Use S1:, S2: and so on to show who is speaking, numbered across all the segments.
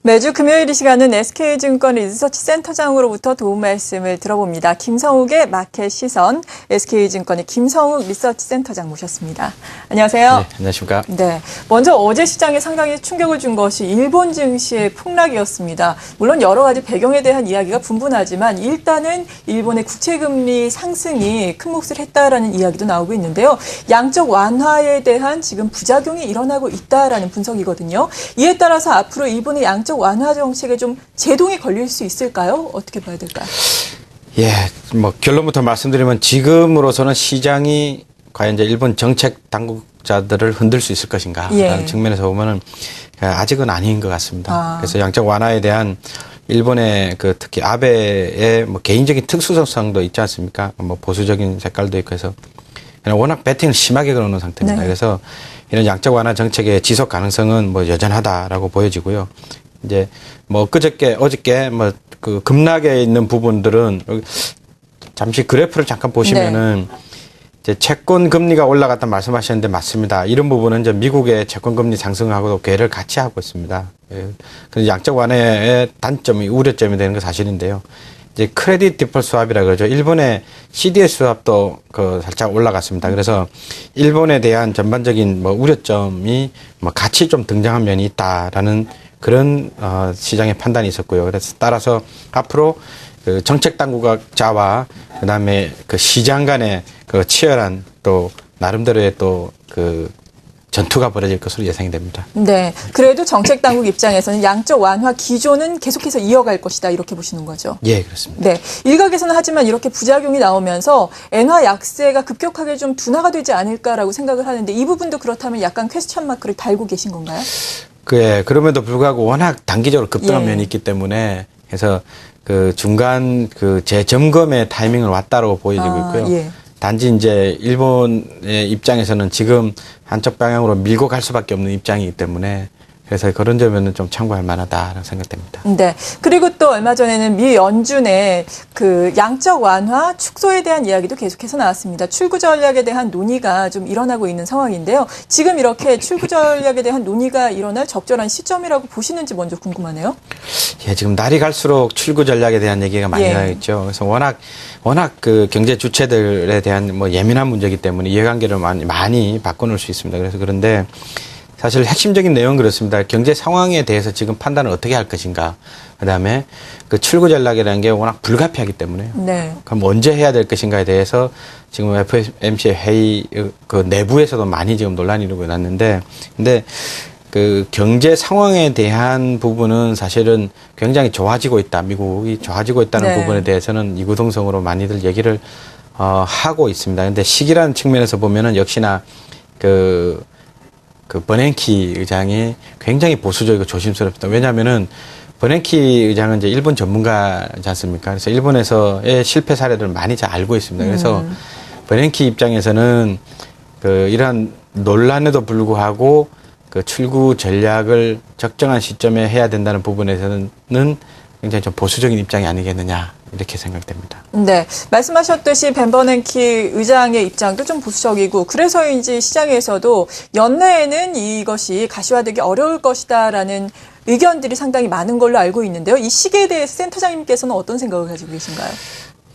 S1: 매주 금요일 이 시간은 SK증권 리서치센터장으로부터 도움 말씀을 들어봅니다. 김성욱의 마켓 시선, SK증권의 김성욱 리서치센터장 모셨습니다. 안녕하세요.
S2: 네, 안녕하십니까.
S1: 네, 먼저 어제 시장에 상당히 충격을 준 것이 일본 증시의 폭락이었습니다. 물론 여러 가지 배경에 대한 이야기가 분분하지만 일단은 일본의 국채금리 상승이 큰 몫을 했다라는 이야기도 나오고 있는데요. 양적 완화에 대한 지금 부작용이 일어나고 있다라는 분석이거든요. 이에 따라서 앞으로 일본의 양적 완화 정책에 좀 제동이 걸릴 수 있을까요? 어떻게 봐야 될까요?
S2: 예, 뭐 결론부터 말씀드리면 지금으로서는 시장이 과연 이제 일본 정책 당국자들을 흔들 수 있을 것인가 라는 측면에서 보면은 아직은 아닌 것 같습니다. 그래서 양적 완화에 대한 일본의 그 특히 아베의 뭐 개인적인 특수성도 있지 않습니까? 뭐 보수적인 색깔도 있고 해서 워낙 배팅을 심하게 걸어놓은 상태입니다. 네. 그래서 이런 양적 완화 정책의 지속 가능성은 뭐 여전하다라고 보여지고요. 이제 뭐 어저께 뭐 그 급락에 있는 부분들은 잠시 그래프를 잠깐 보시면은 이제 채권 금리가 올라갔다 말씀하셨는데 맞습니다. 이런 부분은 이제 미국의 채권 금리 상승하고도 괴를 같이 하고 있습니다. 그래서 양적 완화의 단점이 우려점이 되는 건 사실인데요. 이제 크레딧 디폴트 스왑이라 그러죠. 일본의 CDS 스왑도 그 살짝 올라갔습니다. 그래서 일본에 대한 전반적인 뭐 우려점이 뭐 같이 좀 등장한 면이 있다라는 그런 시장의 판단이 있었고요. 그래서 따라서 앞으로 그 정책 당국자와 그다음에 그 시장 간의 그 치열한 또 나름대로의 또 그 전투가 벌어질 것으로 예상이 됩니다.
S1: 네. 그래도 정책 당국 입장에서는 양적 완화 기조는 계속해서 이어갈 것이다 이렇게 보시는 거죠.
S2: 예, 그렇습니다.
S1: 네. 일각에서는 하지만 이렇게 부작용이 나오면서 엔화 약세가 급격하게 좀 둔화가 되지 않을까라고 생각을 하는데 이 부분도 그렇다면 약간 퀘스천 마크를 달고 계신 건가요?
S2: 그럼에도 불구하고 워낙 단기적으로 급등한 면이 있기 때문에 그래서 그 중간 그 재점검의 타이밍을 왔다고 보여지고 있고요. 단지 이제 일본의 입장에서는 지금 한쪽 방향으로 밀고 갈 수밖에 없는 입장이기 때문에 그래서 그런 점에는 좀 참고할 만하다라고 생각됩니다.
S1: 네. 그리고 또 얼마 전에는 미 연준의 그 양적 완화 축소에 대한 이야기도 계속해서 나왔습니다. 출구 전략에 대한 논의가 좀 일어나고 있는 상황인데요. 지금 이렇게 출구 전략에 대한 논의가 일어날 적절한 시점이라고 보시는지 먼저 궁금하네요.
S2: 예, 지금 날이 갈수록 출구 전략에 대한 얘기가 많이 나있죠. 그래서 워낙 그 경제 주체들에 대한 뭐 예민한 문제이기 때문에 이해관계를 많이 바꿔놓을 수 있습니다. 그래서 그런데 사실 핵심적인 내용은 그렇습니다. 경제 상황에 대해서 지금 판단을 어떻게 할 것인가. 그다음에 그 출구 전략이라는 게 워낙 불가피하기 때문에요. 그럼 언제 해야 될 것인가에 대해서 지금 FOMC 회의 그 내부에서도 많이 지금 논란이 일어나고 났는데, 근데 그 경제 상황에 대한 부분은 사실은 굉장히 좋아지고 있다. 미국이 좋아지고 있다는 부분에 대해서는 이구동성으로 많이들 얘기를 하고 있습니다. 근데 시기라는 측면에서 보면은 역시나 그 버냉키 의장이 굉장히 보수적이고 조심스럽다. 왜냐하면은 버냉키 의장은 이제 일본 전문가지 않습니까? 그래서 일본에서의 실패 사례들을 많이 잘 알고 있습니다. 그래서 버냉키 입장에서는 그 이러한 논란에도 불구하고 그 출구 전략을 적정한 시점에 해야 된다는 부분에서는 굉장히 좀 보수적인 입장이 아니겠느냐 이렇게 생각됩니다. 네,
S1: 말씀하셨듯이 벤 버냉키 의장의 입장도 좀 보수적이고 그래서인지 시장에서도 연내에는 이것이 가시화되기 어려울 것이다라는 의견들이 상당히 많은 걸로 알고 있는데요. 이 시기에 대해서 센터장님께서는 어떤 생각을 가지고 계신가요?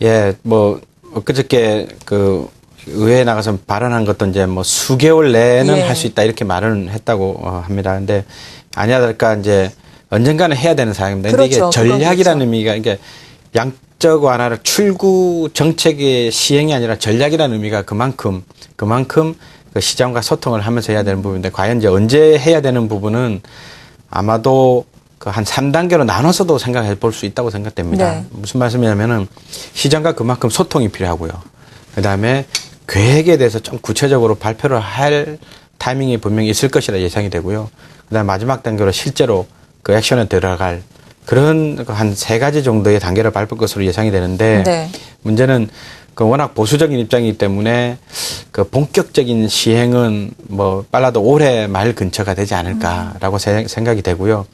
S2: 예, 뭐 그저께 그 의회에 나가서 발언한 것도 이제 뭐 수개월 내에는 할 수 있다 이렇게 말을 했다고 합니다. 근데 아니야 될까 이제 언젠가는 해야 되는 사항입니다. 근데 이게 전략이라는 의미가 이게 양적 완화를 출구 정책의 시행이 아니라 전략이라는 의미가 그만큼 그 시장과 소통을 하면서 해야 되는 부분인데 과연 이제 언제 해야 되는 부분은 아마도 그 한 3단계로 나눠서도 생각해 볼 수 있다고 생각됩니다. 무슨 말씀이냐면은 시장과 그만큼 소통이 필요하고요. 그다음에 계획에 대해서 좀 구체적으로 발표를 할 타이밍이 분명히 있을 것이라 예상이 되고요. 그다음에 마지막 단계로 실제로 그 액션에 들어갈 그런 한 3가지 정도의 단계를 밟을 것으로 예상이 되는데 문제는 그 워낙 보수적인 입장이기 때문에 그 본격적인 시행은 뭐 빨라도 올해 말 근처가 되지 않을까라고 생각이 되고요.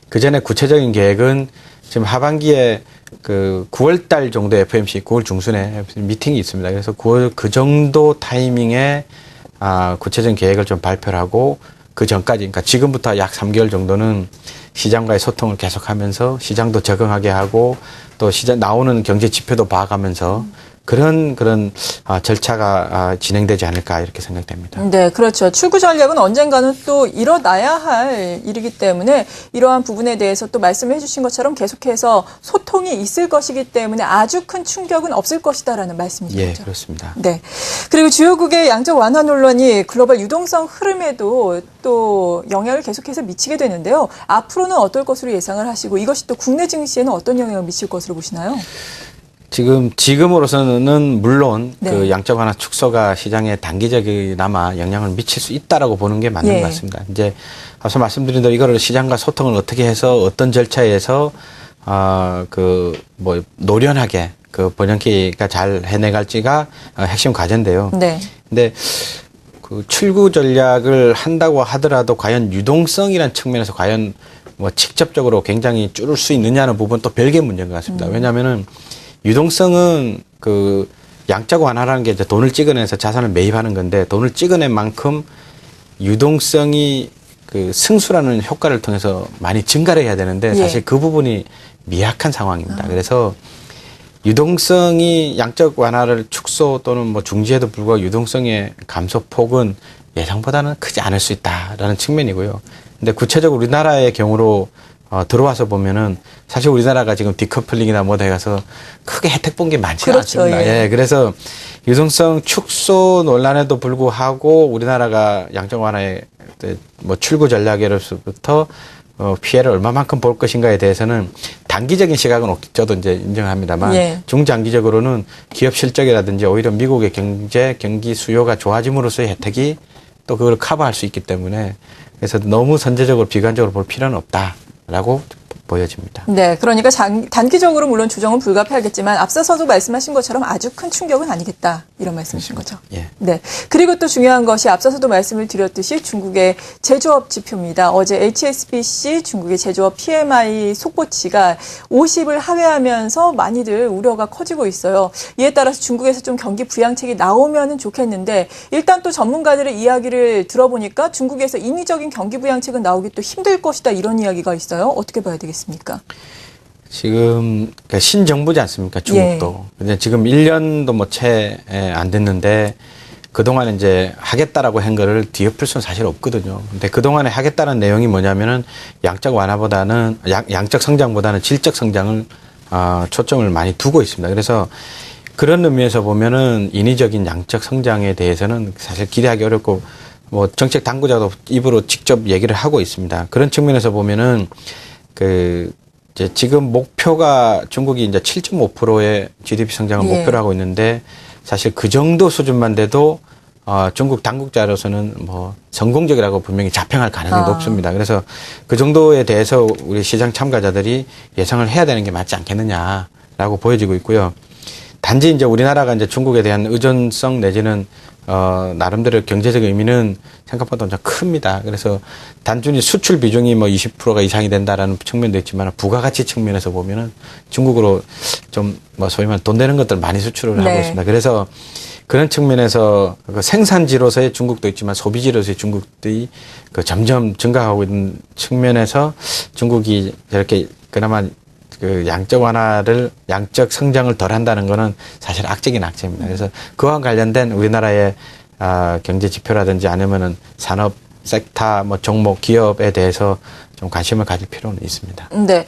S2: 그 전에 구체적인 계획은 지금 하반기에 그 9월 달 정도에 FOMC 9월 중순에 미팅이 있습니다. 그래서 9월 그 정도 타이밍에 구체적인 계획을 좀 발표를 하고 그 전까지, 그러니까 지금부터 약 3개월 정도는 시장과의 소통을 계속하면서 시장도 적응하게 하고 또 시장 나오는 경제 지표도 봐가면서 그런 절차가 진행되지 않을까 이렇게 생각됩니다.
S1: 네, 그렇죠. 출구 전략은 언젠가는 또 일어나야 할 일이기 때문에 이러한 부분에 대해서 또 말씀을 해주신 것처럼 계속해서 소통이 있을 것이기 때문에 아주 큰 충격은 없을 것이다라는 말씀이죠.
S2: 예, 그렇습니다.
S1: 네. 그리고 주요국의 양적 완화 논란이 글로벌 유동성 흐름에도 또 영향을 계속해서 미치게 되는데요. 앞으로는 어떨 것으로 예상을 하시고 이것이 또 국내 증시에는 어떤 영향을 미칠 것으로 보시나요?
S2: 지금으로서는 물론
S1: 네.
S2: 그 양적 완화 축소가 시장에 단기적이나마 영향을 미칠 수 있다라고 보는 게 맞는
S1: 예.
S2: 것 같습니다. 이제 앞서 말씀드린 대로 이거를 시장과 소통을 어떻게 해서 어떤 절차에서 노련하게 그 번영기가 잘 해내갈지가 핵심 과제인데요.
S1: 네.
S2: 근데 그 출구 전략을 한다고 하더라도 과연 유동성이라는 측면에서 과연 뭐 직접적으로 굉장히 줄일 수 있느냐는 부분 또 별개의 문제인 것 같습니다. 왜냐하면은 유동성은 그 양적 완화라는 게 이제 돈을 찍어내서 자산을 매입하는 건데 돈을 찍어낸 만큼 유동성이 그 승수라는 효과를 통해서 많이 증가를 해야 되는데 사실 그 부분이 미약한 상황입니다. 그래서 유동성이 양적 완화를 축소 또는 뭐 중지에도 불구하고 유동성의 감소폭은 예상보다는 크지 않을 수 있다라는 측면이고요. 근데 구체적으로 우리나라의 경우로 들어와서 보면은 사실 우리나라가 지금 디커플링이나 뭐다 해가서 크게 혜택 본 게 많지
S1: 그렇죠,
S2: 않습니다. 예. 그래서 유동성 축소 논란에도 불구하고 우리나라가 양적 완화의 뭐 출구 전략으로부터 피해를 얼마만큼 볼 것인가에 대해서는 단기적인 시각은 저도 이제 인정합니다만 중장기적으로는 기업 실적이라든지 오히려 미국의 경기 수요가 좋아짐으로써의 혜택이 또 그걸 커버할 수 있기 때문에 그래서 너무 선제적으로 비관적으로 볼 필요는 없다라고 보여집니다.
S1: 네, 그러니까 단기적으로 물론 조정은 불가피하겠지만 앞서서도 말씀하신 것처럼 아주 큰 충격은 아니겠다 이런 말씀이신 거죠.
S2: 예.
S1: 네. 그리고 또 중요한 것이 앞서서도 말씀을 드렸듯이 중국의 제조업 지표입니다. 어제 HSBC 중국의 제조업 PMI 속보치가 50을 하회하면서 많이들 우려가 커지고 있어요. 이에 따라서 중국에서 좀 경기 부양책이 나오면은 좋겠는데 일단 또 전문가들의 이야기를 들어보니까 중국에서 인위적인 경기 부양책은 나오기 또 힘들 것이다 이런 이야기가 있어요. 어떻게 봐야 되겠습니까?
S2: 지금 신정부지 않습니까? 중국도. 근데 지금 1년도 뭐 채 안 됐는데 그동안 이제 하겠다라고 한 거를 뒤엎을 수는 사실 없거든요. 근데 그동안에 하겠다는 내용이 뭐냐면은 양적 완화보다는 양적 성장보다는 질적 성장을 초점을 많이 두고 있습니다. 그래서 그런 의미에서 보면은 인위적인 양적 성장에 대해서는 사실 기대하기 어렵고 뭐 정책 당국자도 입으로 직접 얘기를 하고 있습니다. 그런 측면에서 보면은 이제 지금 목표가 중국이 이제 7.5%의 GDP 성장을 목표로 하고 있는데 사실 그 정도 수준만 돼도 중국 당국자로서는 뭐 성공적이라고 분명히 자평할 가능성이 높습니다. 그래서 그 정도에 대해서 우리 시장 참가자들이 예상을 해야 되는 게 맞지 않겠느냐라고 보여지고 있고요. 단지 이제 우리나라가 이제 중국에 대한 의존성 내지는 나름대로 경제적 의미는 생각보다 좀 큽니다. 그래서 단순히 수출 비중이 뭐 20%가 이상이 된다라는 측면도 있지만 부가가치 측면에서 보면은 중국으로 좀 뭐 소위 말하는 돈 되는 것들 많이 수출을 하고 있습니다. 그래서 그런 측면에서 그 생산지로서의 중국도 있지만 소비지로서의 중국들이 그 점점 증가하고 있는 측면에서 중국이 저렇게 그나마 그 양적 성장을 덜 한다는 거는 사실 악재긴 악재입니다. 그래서 그와 관련된 우리나라의 경제 지표라든지 아니면은 산업 섹터, 뭐 종목, 기업에 대해서 좀 관심을 가질 필요는 있습니다.
S1: 네.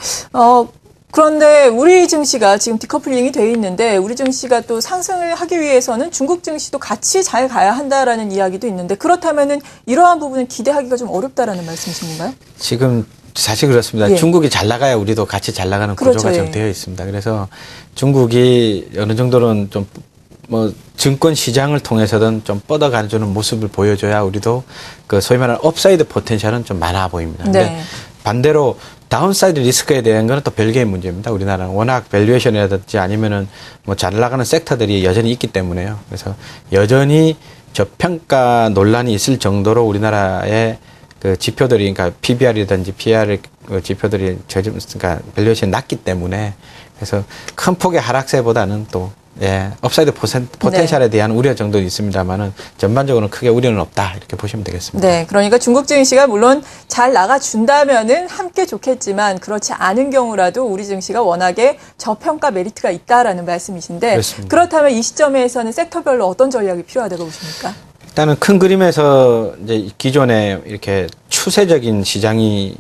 S1: 그런데 우리 증시가 지금 디커플링이 돼 있는데 우리 증시가 또 상승을 하기 위해서는 중국 증시도 같이 잘 가야 한다라는 이야기도 있는데 그렇다면은 이러한 부분은 기대하기가 좀 어렵다라는 말씀이신 건가요?
S2: 지금 사실 그렇습니다. 중국이 잘 나가야 우리도 같이 잘 나가는 구조가 좀 되어 있습니다. 그래서 중국이 어느 정도는 좀 뭐 증권 시장을 통해서든 좀 뻗어가는 모습을 보여줘야 우리도 그 소위 말하는 업사이드 포텐셜은 좀 많아 보입니다. 근데 반대로 다운사이드 리스크에 대한 거는 또 별개의 문제입니다. 우리나라는 워낙 밸류에이션이라든지 아니면은 뭐 잘 나가는 섹터들이 여전히 있기 때문에요. 그래서 여전히 저평가 논란이 있을 정도로 우리나라의 그 지표들이, 그러니까 PBR이라든지 PR 지표들이 그러니까 밸류에이션이 낮기 때문에 그래서 큰 폭의 하락세보다는 또 업사이드 포텐셜에 대한 우려 정도는 있습니다만은 전반적으로는 크게 우려는 없다 이렇게 보시면 되겠습니다.
S1: 네, 그러니까 중국 증시가 물론 잘 나가준다면은 함께 좋겠지만 그렇지 않은 경우라도 우리 증시가 워낙에 저평가 메리트가 있다라는 말씀이신데
S2: 그렇습니다.
S1: 그렇다면 이 시점에서는 섹터별로 어떤 전략이 필요하다고 보십니까?
S2: 일단은 큰 그림에서 이제 기존에 이렇게 추세적인 시장이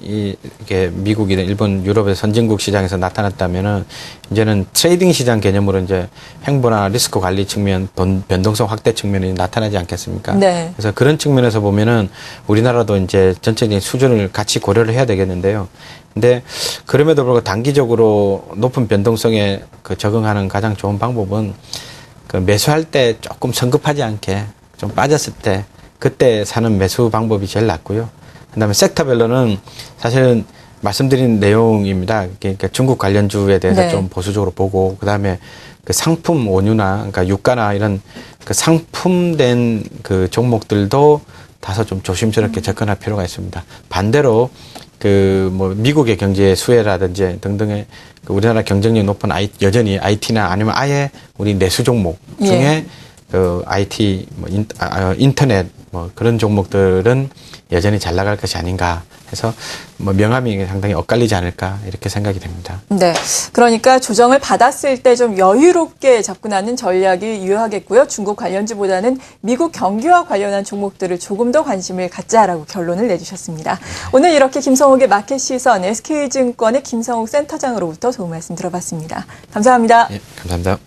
S2: 이렇게 미국이든 일본, 유럽의 선진국 시장에서 나타났다면은 이제는 트레이딩 시장 개념으로 이제 횡보나 리스크 관리 측면, 돈 변동성 확대 측면이 나타나지 않겠습니까?
S1: 네.
S2: 그래서 그런 측면에서 보면은 우리나라도 이제 전체적인 수준을 같이 고려를 해야 되겠는데요. 근데 그럼에도 불구하고 단기적으로 높은 변동성에 적응하는 가장 좋은 방법은 매수할 때 조금 성급하지 않게 좀 빠졌을 때 그때 사는 매수 방법이 제일 낫고요. 그다음에 섹터별로는 사실은 말씀드린 내용입니다. 그러니까 중국 관련주에 대해서
S1: 네.
S2: 좀 보수적으로 보고 그다음에 그 상품 원유나 그러니까 유가나 이런 그 상품된 그 종목들도 다소 좀 조심스럽게 접근할 필요가 있습니다. 반대로 뭐 미국의 경제 수혜라든지 등등의 그 우리나라 경쟁력 높은 여전히 IT나 아니면 아예 우리 내수 종목 중에 그 IT, 인터넷, 그런 종목들은 여전히 잘 나갈 것이 아닌가 해서 명암이 상당히 엇갈리지 않을까 이렇게 생각이 됩니다.
S1: 네. 그러니까 조정을 받았을 때 좀 여유롭게 접근하는 전략이 유효하겠고요. 중국 관련주보다는 미국 경기와 관련한 종목들을 조금 더 관심을 갖자라고 결론을 내주셨습니다. 오늘 이렇게 김성욱의 마켓 시선 SK증권의 김성욱 센터장으로부터 좋은 말씀 들어봤습니다. 감사합니다.
S2: 예, 감사합니다.